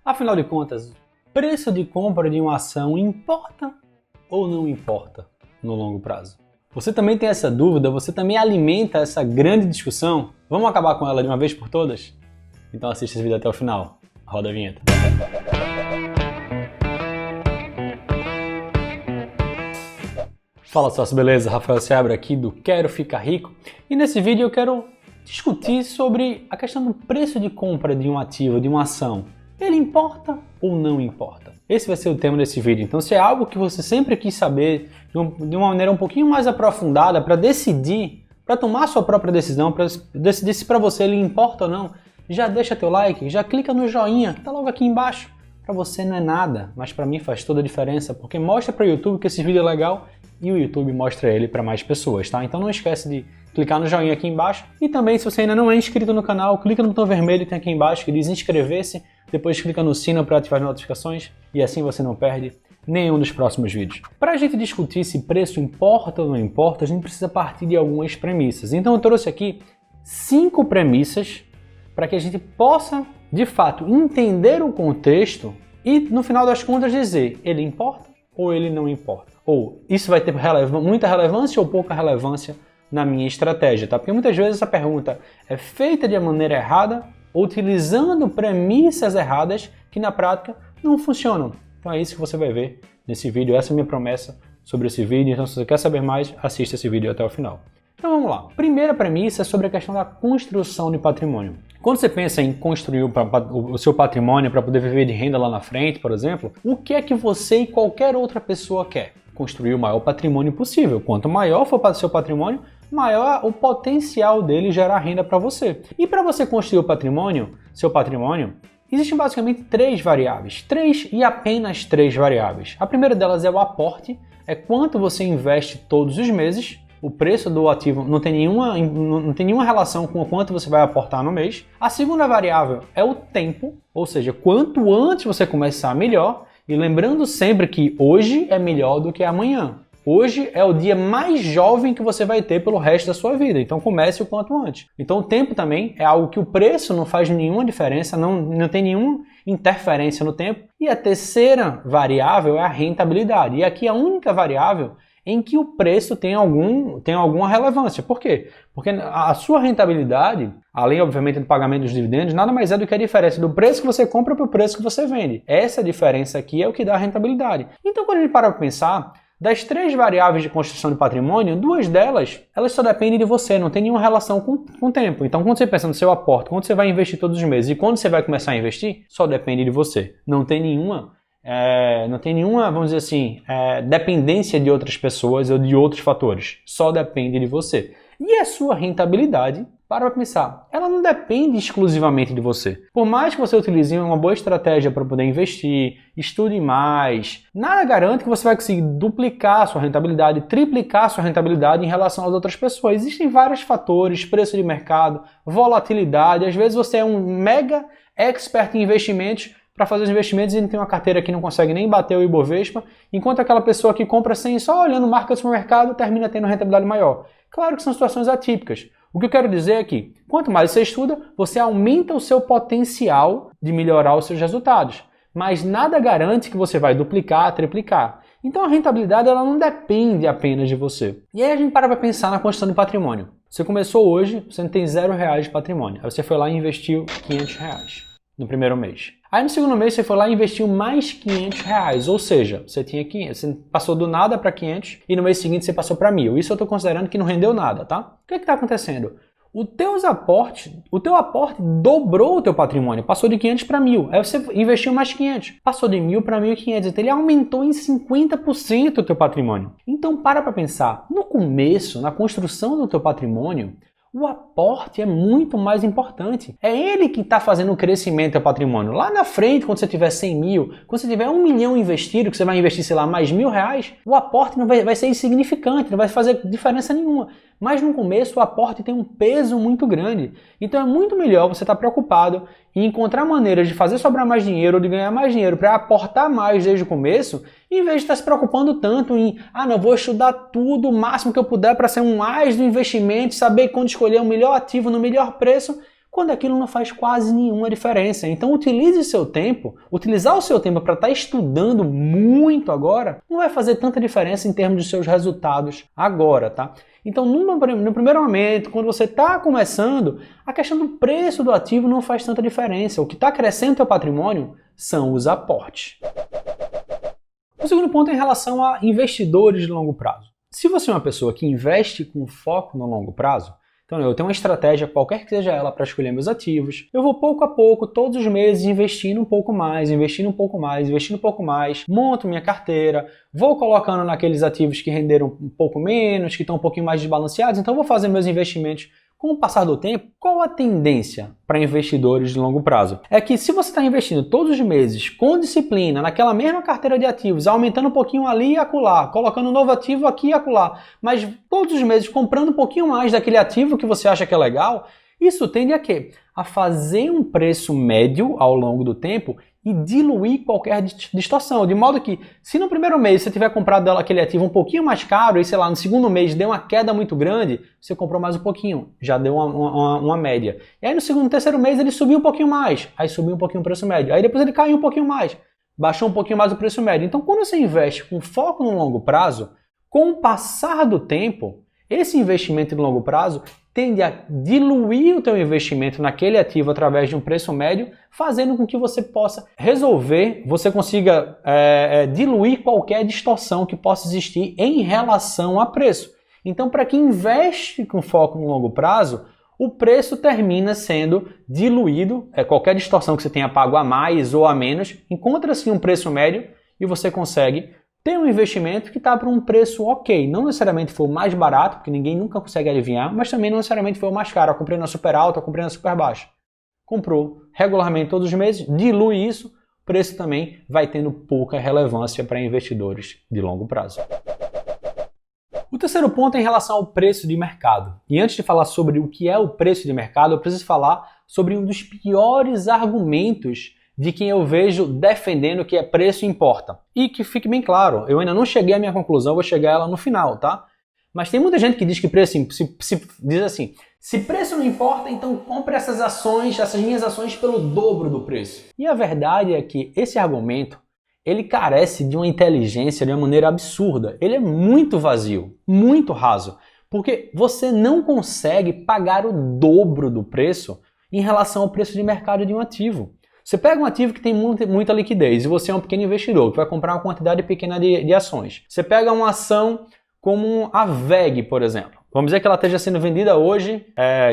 Afinal de contas, o preço de compra de uma ação importa ou não importa no longo prazo? Você também tem essa dúvida? Você também alimenta essa grande discussão? Vamos acabar com ela de uma vez por todas? Então assista esse vídeo até o final. Roda a vinheta. Fala sócio, beleza? Rafael Seabra aqui do Quero Ficar Rico. E nesse vídeo eu quero discutir sobre a questão do preço de compra de um ativo, de uma ação. Ele importa ou não importa? Esse vai ser o tema desse vídeo. Então, se é algo que você sempre quis saber de uma maneira um pouquinho mais aprofundada para decidir, para tomar sua própria decisão, para decidir se para você ele importa ou não, já deixa teu like, já clica no joinha, que tá logo aqui embaixo. Para você não é nada, mas para mim faz toda a diferença, porque mostra para o YouTube que esse vídeo é legal e o YouTube mostra ele para mais pessoas, tá? Então não esquece de clicar no joinha aqui embaixo. E também, se você ainda não é inscrito no canal, clica no botão vermelho que tem aqui embaixo que diz inscrever-se. Depois clica no sino para ativar as notificações e assim você não perde nenhum dos próximos vídeos. Para a gente discutir se preço importa ou não importa, a gente precisa partir de algumas premissas. Então eu trouxe aqui 5 premissas para que a gente possa, de fato, entender o contexto e, no final das contas, dizer ele importa ou ele não importa. Ou isso vai ter muita relevância ou pouca relevância na minha estratégia, tá? Porque muitas vezes essa pergunta é feita de maneira errada, utilizando premissas erradas que na prática não funcionam. Então é isso que você vai ver nesse vídeo, essa é a minha promessa sobre esse vídeo. Então se você quer saber mais, assista esse vídeo até o final. Então vamos lá. Primeira premissa é sobre a questão da construção de patrimônio. Quando você pensa em construir o seu patrimônio para poder viver de renda lá na frente, por exemplo, o que é que você e qualquer outra pessoa quer? Construir o maior patrimônio possível. Quanto maior for o seu patrimônio, maior o potencial dele gerar renda para você. E para você construir o patrimônio, seu patrimônio, existem basicamente 3 variáveis. 3 e apenas 3 variáveis. A primeira delas é o aporte, é quanto você investe todos os meses. O preço do ativo não tem nenhuma relação com o quanto você vai aportar no mês. A segunda variável é o tempo, ou seja, quanto antes você começar, melhor. E lembrando sempre que hoje é melhor do que amanhã. Hoje é o dia mais jovem que você vai ter pelo resto da sua vida, então comece o quanto antes. Então o tempo também é algo que o preço não faz nenhuma diferença, não tem nenhuma interferência no tempo. E a terceira variável é a rentabilidade. E aqui a única variável em que o preço tem alguma relevância. Por quê? Porque a sua rentabilidade, além obviamente do pagamento dos dividendos, nada mais é do que a diferença do preço que você compra para o preço que você vende. Essa diferença aqui é o que dá a rentabilidade. Então quando a gente para para pensar, das 3 variáveis de construção de patrimônio, 2 delas, elas só dependem de você, não tem nenhuma relação com o tempo. Então quando você pensa no seu aporte, quando você vai investir todos os meses e quando você vai começar a investir, só depende de você. Não tem nenhuma, vamos dizer assim, dependência de outras pessoas ou de outros fatores. Só depende de você. E a sua rentabilidade, para pensar, ela não depende exclusivamente de você. Por mais que você utilize uma boa estratégia para poder investir, estude mais, nada garante que você vai conseguir duplicar a sua rentabilidade, triplicar a sua rentabilidade em relação às outras pessoas. Existem vários fatores, preço de mercado, volatilidade. Às vezes você é um mega expert em investimentos, para fazer os investimentos e não tem uma carteira que não consegue nem bater o Ibovespa, enquanto aquela pessoa que compra sem só olhando marca do supermercado termina tendo uma rentabilidade maior. Claro que são situações atípicas. O que eu quero dizer é que, quanto mais você estuda, você aumenta o seu potencial de melhorar os seus resultados. Mas nada garante que você vai duplicar, triplicar. Então a rentabilidade ela não depende apenas de você. E aí a gente para pensar na construção de patrimônio. Você começou hoje, você não tem R$0 de patrimônio. Aí você foi lá e investiu R$500 no primeiro mês. Aí no segundo mês você foi lá e investiu mais R$500, ou seja, você passou do nada para 500 e no mês seguinte você passou para 1.000. Isso eu estou considerando que não rendeu nada, tá? O que está acontecendo? O teu aporte dobrou o teu patrimônio, passou de 500 para 1.000. Aí você investiu mais 500, passou de 1.000 para 1.500. Então ele aumentou em 50% o teu patrimônio. Então para pensar, no começo, na construção do teu patrimônio, o aporte é muito mais importante. É ele que está fazendo o crescimento do teu patrimônio. Lá na frente, quando você tiver 100 mil, quando você tiver 1 milhão investido, que você vai investir, sei lá, mais R$1.000, o aporte não vai ser insignificante, não vai fazer diferença nenhuma. Mas no começo o aporte tem um peso muito grande. Então é muito melhor você estar preocupado em encontrar maneiras de fazer sobrar mais dinheiro ou de ganhar mais dinheiro para aportar mais desde o começo, em vez de estar se preocupando tanto em, não, vou estudar tudo o máximo que eu puder para ser um mais do investimento, saber quando escolher o melhor ativo no melhor preço, quando aquilo não faz quase nenhuma diferença. Então utilize seu tempo, utilizar o seu tempo para estar estudando muito agora, não vai fazer tanta diferença em termos de seus resultados agora, tá? Então no primeiro momento, quando você está começando, a questão do preço do ativo não faz tanta diferença. O que está crescendo o teu patrimônio são os aportes. O segundo ponto é em relação a investidores de longo prazo. Se você é uma pessoa que investe com foco no longo prazo, então eu tenho uma estratégia, qualquer que seja ela, para escolher meus ativos, eu vou pouco a pouco, todos os meses, investindo um pouco mais, investindo um pouco mais, investindo um pouco mais, monto minha carteira, vou colocando naqueles ativos que renderam um pouco menos, que estão um pouquinho mais desbalanceados, então eu vou fazer meus investimentos. Com o passar do tempo, qual a tendência para investidores de longo prazo? É que se você está investindo todos os meses com disciplina, naquela mesma carteira de ativos, aumentando um pouquinho ali e acolá, colocando um novo ativo aqui e acolá, mas todos os meses comprando um pouquinho mais daquele ativo que você acha que é legal, isso tende a quê? A fazer um preço médio ao longo do tempo e diluir qualquer distorção, de modo que se no primeiro mês você tiver comprado aquele ativo um pouquinho mais caro e sei lá, no segundo mês deu uma queda muito grande, você comprou mais um pouquinho, já deu uma média. E aí no segundo, terceiro mês ele subiu um pouquinho mais, aí subiu um pouquinho o preço médio, aí depois ele caiu um pouquinho mais, baixou um pouquinho mais o preço médio. Então quando você investe com foco no longo prazo, com o passar do tempo, esse investimento de longo prazo tende a diluir o teu investimento naquele ativo através de um preço médio, fazendo com que você possa resolver, você consiga diluir qualquer distorção que possa existir em relação a preço. Então, para quem investe com foco no longo prazo, o preço termina sendo diluído, qualquer distorção que você tenha pago a mais ou a menos, encontra-se um preço médio e você consegue ter um investimento que está para um preço ok. Não necessariamente foi o mais barato, porque ninguém nunca consegue adivinhar, mas também não necessariamente foi o mais caro. Eu comprei na super alta, eu comprei na super baixa. Comprou regularmente todos os meses, dilui isso, o preço também vai tendo pouca relevância para investidores de longo prazo. O terceiro ponto é em relação ao preço de mercado. E antes de falar sobre o que é o preço de mercado, eu preciso falar sobre um dos piores argumentos de quem eu vejo defendendo que preço importa. E que fique bem claro, eu ainda não cheguei à minha conclusão, vou chegar a ela no final, tá? Mas tem muita gente que diz que preço, diz assim, se preço não importa, então compre essas ações, essas minhas ações pelo dobro do preço. E a verdade é que esse argumento, ele carece de uma inteligência de uma maneira absurda. Ele é muito vazio, muito raso, porque você não consegue pagar o dobro do preço em relação ao preço de mercado de um ativo. Você pega um ativo que tem muita liquidez e você é um pequeno investidor que vai comprar uma quantidade pequena de ações. Você pega uma ação como a VEG, por exemplo. Vamos dizer que ela esteja sendo vendida hoje,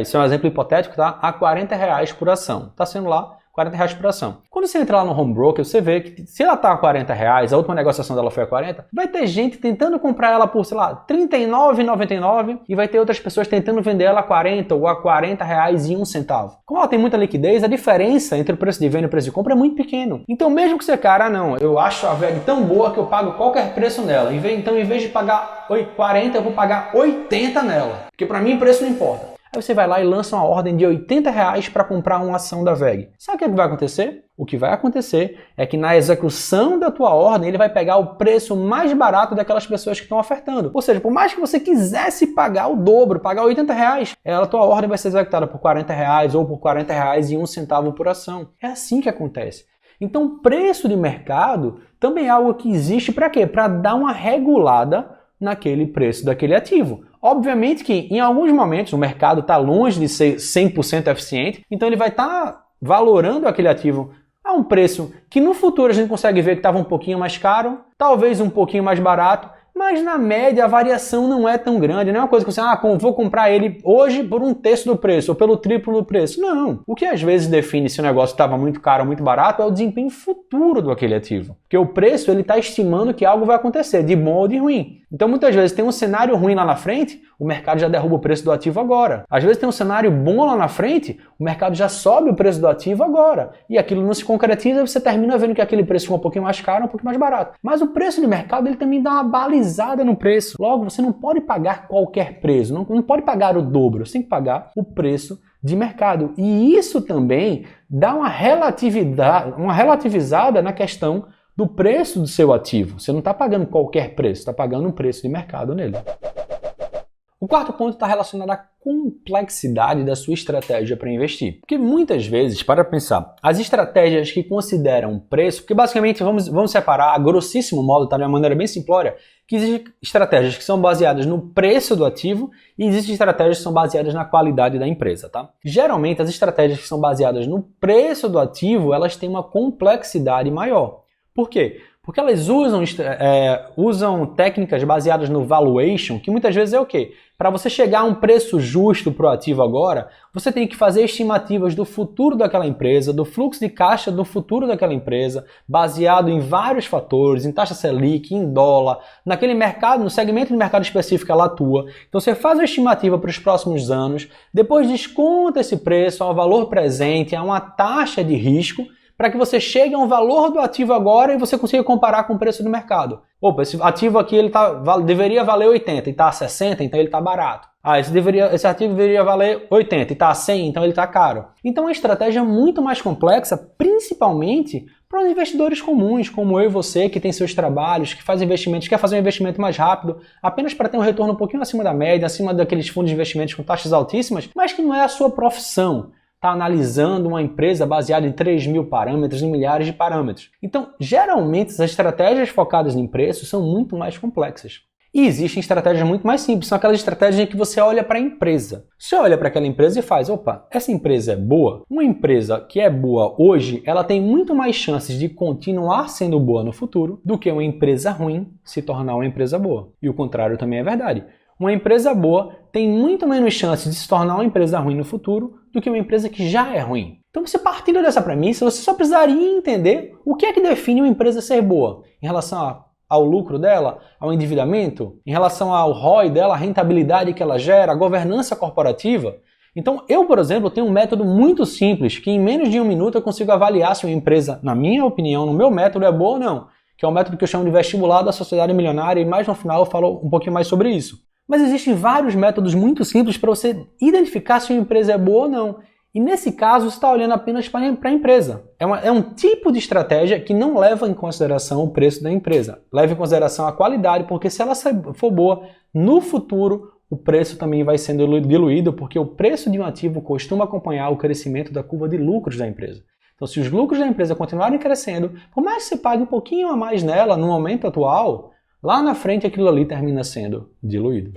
isso é um exemplo hipotético, tá? A R$40 por ação. Está sendo lá R$40 por ação. Quando você entrar lá no home broker, você vê que se ela está a R$40, a última negociação dela foi a 40, vai ter gente tentando comprar ela por, sei lá, R$39,99 e vai ter outras pessoas tentando vender ela a 40 ou a R$40,01. Como ela tem muita liquidez, a diferença entre o preço de venda e o preço de compra é muito pequeno. Então mesmo que você, não, eu acho a VEG tão boa que eu pago qualquer preço nela. Então em vez de pagar 40, eu vou pagar 80 nela. Porque para mim o preço não importa. Aí você vai lá e lança uma ordem de R$80 para comprar uma ação da VEG. Sabe o que vai acontecer? O que vai acontecer é que na execução da tua ordem, ele vai pegar o preço mais barato daquelas pessoas que estão ofertando. Ou seja, por mais que você quisesse pagar o dobro, pagar R$80, a tua ordem vai ser executada por R$40 ou por R$40,01 por ação. É assim que acontece. Então, preço de mercado também é algo que existe para quê? Para dar uma regulada naquele preço daquele ativo. Obviamente que em alguns momentos o mercado está longe de ser 100% eficiente, então ele vai estar valorando aquele ativo a um preço que no futuro a gente consegue ver que estava um pouquinho mais caro, talvez um pouquinho mais barato, mas na média a variação não é tão grande, não é uma coisa que você, vou comprar ele hoje por um terço do preço ou pelo triplo do preço. Não. O que às vezes define se o negócio estava muito caro ou muito barato é o desempenho futuro daquele ativo. Porque o preço ele está estimando que algo vai acontecer, de bom ou de ruim. Então muitas vezes tem um cenário ruim lá na frente, o mercado já derruba o preço do ativo agora. Às vezes tem um cenário bom lá na frente, o mercado já sobe o preço do ativo agora. E aquilo não se concretiza, você termina vendo que aquele preço foi um pouquinho mais caro, um pouquinho mais barato. Mas o preço de mercado ele também dá uma balizada no preço. Logo, você não pode pagar qualquer preço, não pode pagar o dobro, você tem que pagar o preço de mercado. E isso também dá uma relativizada na questão do preço do seu ativo. Você não está pagando qualquer preço, está pagando um preço de mercado nele. O quarto ponto está relacionado à complexidade da sua estratégia para investir. Porque muitas vezes, para pensar, as estratégias que consideram preço, porque basicamente vamos separar a grossíssimo modo, tá, de uma maneira bem simplória, que existem estratégias que são baseadas no preço do ativo e existem estratégias que são baseadas na qualidade da empresa, tá? Geralmente, as estratégias que são baseadas no preço do ativo, elas têm uma complexidade maior. Por quê? Porque elas usam técnicas baseadas no valuation, que muitas vezes é o quê? Para você chegar a um preço justo para o ativo agora, você tem que fazer estimativas do futuro daquela empresa, do fluxo de caixa do futuro daquela empresa, baseado em vários fatores, em taxa Selic, em dólar, naquele mercado, no segmento de mercado específico que ela atua. Então você faz uma estimativa para os próximos anos, depois desconta esse preço ao valor presente, a uma taxa de risco, para que você chegue a um valor do ativo agora e você consiga comparar com o preço do mercado. Opa, esse ativo aqui ele deveria valer 80 e está a 60, então ele está barato. Esse ativo deveria valer 80 e está a 100, então ele está caro. Então é uma estratégia muito mais complexa, principalmente para os investidores comuns, como eu e você, que tem seus trabalhos, que faz investimentos, quer fazer um investimento mais rápido, apenas para ter um retorno um pouquinho acima da média, acima daqueles fundos de investimentos com taxas altíssimas, mas que não é a sua profissão. Está analisando uma empresa baseada em 3.000 parâmetros, em milhares de parâmetros. Então, geralmente, as estratégias focadas em preço são muito mais complexas. E existem estratégias muito mais simples, são aquelas estratégias em que você olha para a empresa. Você olha para aquela empresa e faz, opa, essa empresa é boa? Uma empresa que é boa hoje, ela tem muito mais chances de continuar sendo boa no futuro do que uma empresa ruim se tornar uma empresa boa. E o contrário também é verdade. Uma empresa boa tem muito menos chances de se tornar uma empresa ruim no futuro do que uma empresa que já é ruim. Então, você partindo dessa premissa, você só precisaria entender o que é que define uma empresa ser boa em relação ao lucro dela, ao endividamento, em relação ao ROI dela, a rentabilidade que ela gera, a governança corporativa. Então, eu, por exemplo, tenho um método muito simples que em menos de um minuto eu consigo avaliar se uma empresa, na minha opinião, no meu método, é boa ou não, que é um método que eu chamo de vestibular da sociedade milionária e mais no final eu falo um pouquinho mais sobre isso. Mas existem vários métodos muito simples para você identificar se uma empresa é boa ou não. E nesse caso, você está olhando apenas para a empresa. É um tipo de estratégia que não leva em consideração o preço da empresa. Leva em consideração a qualidade, porque se ela for boa, no futuro o preço também vai sendo diluído, porque o preço de um ativo costuma acompanhar o crescimento da curva de lucros da empresa. Então, se os lucros da empresa continuarem crescendo, por mais que você pague um pouquinho a mais nela no momento atual, lá na frente aquilo ali termina sendo diluído.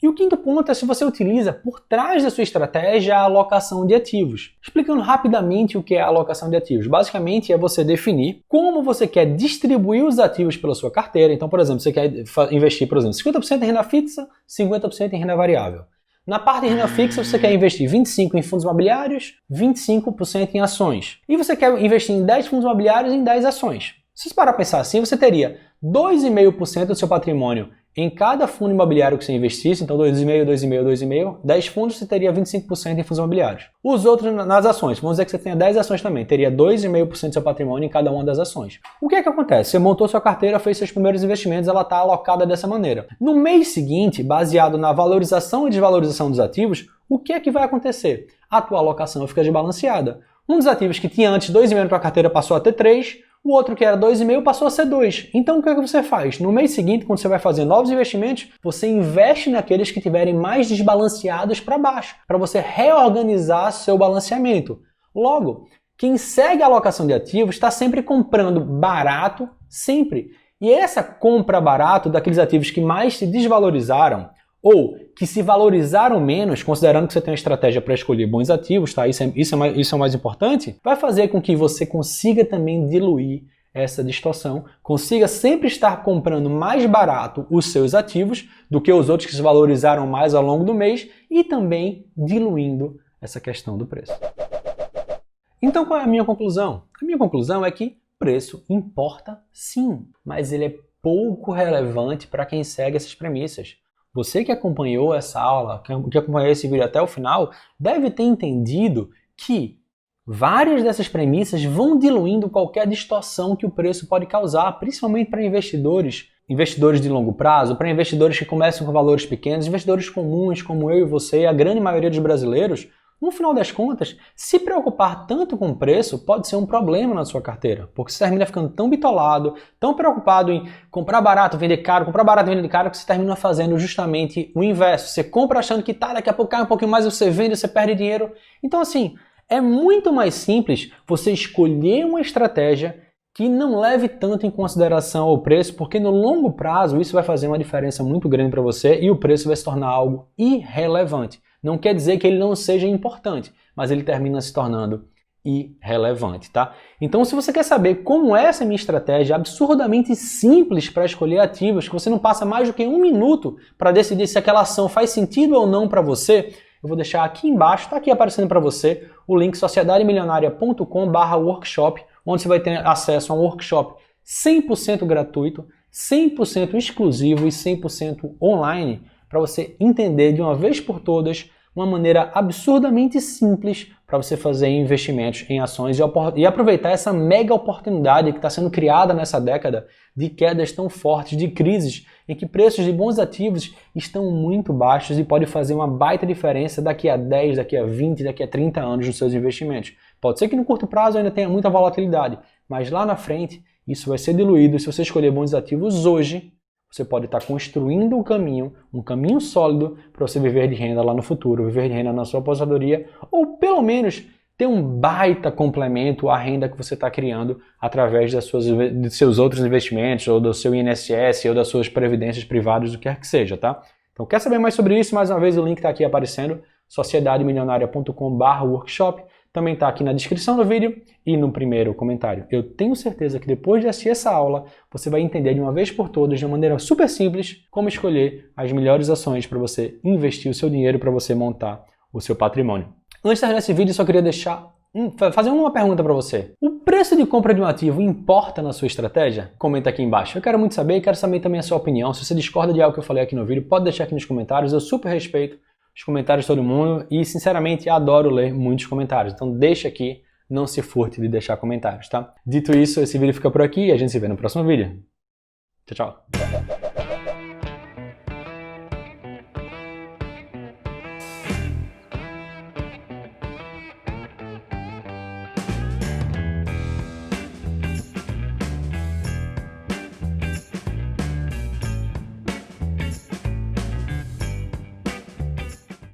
E o quinto ponto é se você utiliza por trás da sua estratégia a alocação de ativos. Explicando rapidamente o que é a alocação de ativos. Basicamente é você definir como você quer distribuir os ativos pela sua carteira. Então, por exemplo, você quer investir, por exemplo, 50% em renda fixa, 50% em renda variável. Na parte de renda fixa, você quer investir 25% em fundos imobiliários, 25% em ações. E você quer investir em 10 fundos imobiliários e em 10 ações. Se você parar para pensar assim, você teria 2,5% do seu patrimônio em cada fundo imobiliário que você investisse, então 2,5%, 2,5%, 2,5%, 10 fundos, você teria 25% em fundos imobiliários. Os outros nas ações, vamos dizer que você tenha 10 ações também, teria 2,5% do seu patrimônio em cada uma das ações. O que é que acontece? Você montou sua carteira, fez seus primeiros investimentos, ela está alocada dessa maneira. No mês seguinte, baseado na valorização e desvalorização dos ativos, o que é que vai acontecer? A tua alocação fica desbalanceada. Um dos ativos que tinha antes 2,5% na tua carteira passou a ter 3%, o outro que era 2,5% passou a ser 2%. Então o que é que você faz? No mês seguinte, quando você vai fazer novos investimentos, você investe naqueles que estiverem mais desbalanceados para baixo, para você reorganizar seu balanceamento. Logo, quem segue a alocação de ativos está sempre comprando barato, sempre. E essa compra barato daqueles ativos que mais se desvalorizaram, ou que se valorizaram menos, considerando que você tem uma estratégia para escolher bons ativos, tá? Isso é o mais importante, vai fazer com que você consiga também diluir essa distorção, consiga sempre estar comprando mais barato os seus ativos do que os outros que se valorizaram mais ao longo do mês e também diluindo essa questão do preço. Então qual é a minha conclusão? A minha conclusão é que preço importa sim, mas ele é pouco relevante para quem segue essas premissas. Você que acompanhou essa aula, que acompanhou esse vídeo até o final, deve ter entendido que várias dessas premissas vão diluindo qualquer distorção que o preço pode causar, principalmente para investidores de longo prazo, para investidores que começam com valores pequenos, investidores comuns como eu e você, a grande maioria dos brasileiros, No final das contas, se preocupar tanto com o preço pode ser um problema na sua carteira, porque você termina ficando tão bitolado, tão preocupado em comprar barato, vender caro, comprar barato, vender caro, que você termina fazendo justamente o inverso. Você compra achando que tá, daqui a pouco cai um pouquinho mais, você vende, você perde dinheiro. Então assim, é muito mais simples você escolher uma estratégia que não leve tanto em consideração o preço, porque no longo prazo isso vai fazer uma diferença muito grande para você e o preço vai se tornar algo irrelevante. Não quer dizer que ele não seja importante, mas ele termina se tornando irrelevante, tá? Então, se você quer saber como é essa minha estratégia absurdamente simples para escolher ativos, que você não passa mais do que 1 minuto para decidir se aquela ação faz sentido ou não para você, eu vou deixar aqui embaixo, está aqui aparecendo para você, o link sociedademilionaria.com/workshop, onde você vai ter acesso a um workshop 100% gratuito, 100% exclusivo e 100% online, para você entender de uma vez por todas uma maneira absurdamente simples para você fazer investimentos em ações e aproveitar essa mega oportunidade que está sendo criada nessa década de quedas tão fortes, de crises, em que preços de bons ativos estão muito baixos e pode fazer uma baita diferença daqui a 10, daqui a 20, daqui a 30 anos nos seus investimentos. Pode ser que no curto prazo ainda tenha muita volatilidade, mas lá na frente isso vai ser diluído. Se você escolher bons ativos hoje, você pode estar construindo um caminho sólido para você viver de renda lá no futuro, viver de renda na sua aposentadoria, ou pelo menos ter um baita complemento à renda que você está criando através de seus outros investimentos, ou do seu INSS, ou das suas previdências privadas, o que quer que seja, tá? Então, quer saber mais sobre isso? Mais uma vez, o link está aqui aparecendo, sociedademilionaria.com/workshop. Também está aqui na descrição do vídeo e no primeiro comentário. Eu tenho certeza que depois de assistir essa aula, você vai entender de uma vez por todas, de uma maneira super simples, como escolher as melhores ações para você investir o seu dinheiro, para você montar o seu patrimônio. Antes de terminar esse vídeo, eu só queria fazer uma pergunta para você. O preço de compra de um ativo importa na sua estratégia? Comenta aqui embaixo. Eu quero muito saber e quero saber também a sua opinião. Se você discorda de algo que eu falei aqui no vídeo, pode deixar aqui nos comentários. Eu super respeito os comentários de todo mundo e, sinceramente, adoro ler muitos comentários. Então deixa aqui, não se furte de deixar comentários, tá? Dito isso, esse vídeo fica por aqui e a gente se vê no próximo vídeo. Tchau, tchau.